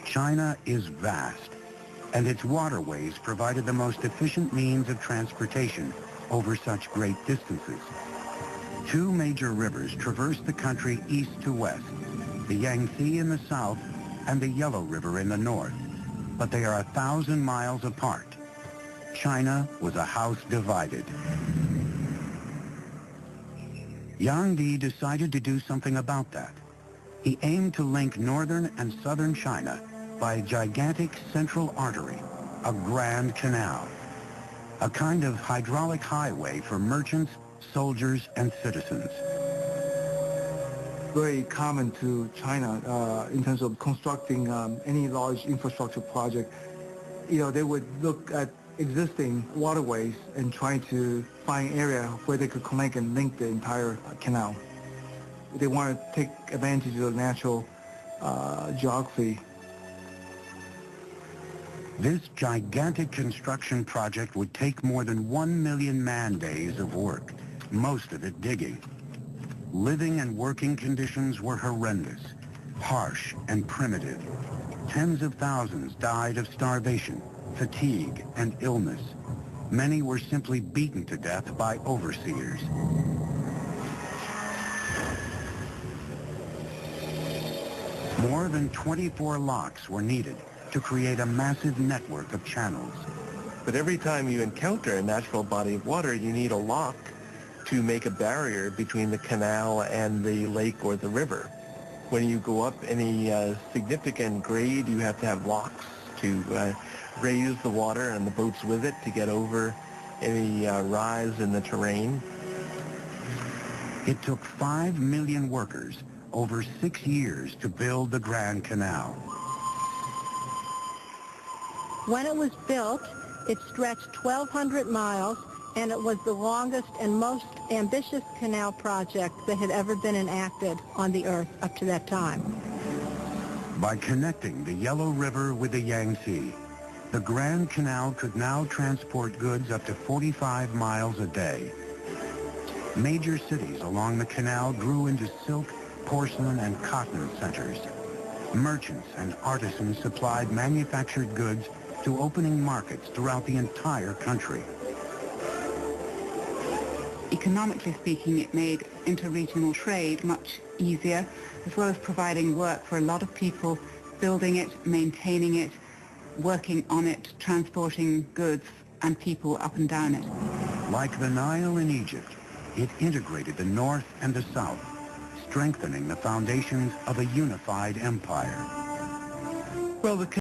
China is vast, and its waterways provided the most efficient means of transportation over such great distances. Two major rivers traverse the country east to west, the Yangtze in the south and the Yellow River in the north, but they are 1,000 miles apart. China was a house divided. Yang Di decided to do something about that. He aimed to link northern and southern China by a gigantic central artery, a Grand Canal, a kind of hydraulic highway for merchants, soldiers, and citizens. Very common to China in terms of constructing any large infrastructure project. They would look at existing waterways and try to find area where they could connect and link the entire canal. They want to take advantage of the natural geography. This gigantic construction project would take more than 1 million man-days of work, most of it digging. Living and working conditions were horrendous, harsh and primitive. Tens of thousands died of starvation, fatigue, and illness. Many were simply beaten to death by overseers. More than 24 locks were needed to create a massive network of channels. But every time you encounter a natural body of water, you need a lock to make a barrier between the canal and the lake or the river. When you go up any significant grade, you have to have locks to raise the water and the boats with it to get over any rise in the terrain. It took 5 million workers over 6 years to build the Grand Canal. When it was built, it stretched 1,200 miles, and it was the longest and most ambitious canal project that had ever been enacted on the Earth up to that time. By connecting the Yellow River with the Yangtze, the Grand Canal could now transport goods up to 45 miles a day. Major cities along the canal grew into silk, porcelain, and cotton centers. Merchants and artisans supplied manufactured goods to opening markets throughout the entire country. Economically speaking, it made interregional trade much easier, as well as providing work for a lot of people, building it, maintaining it, working on it, transporting goods and people up and down it. Like the Nile in Egypt, it integrated the North and the South, strengthening the foundations of a unified empire. Well, the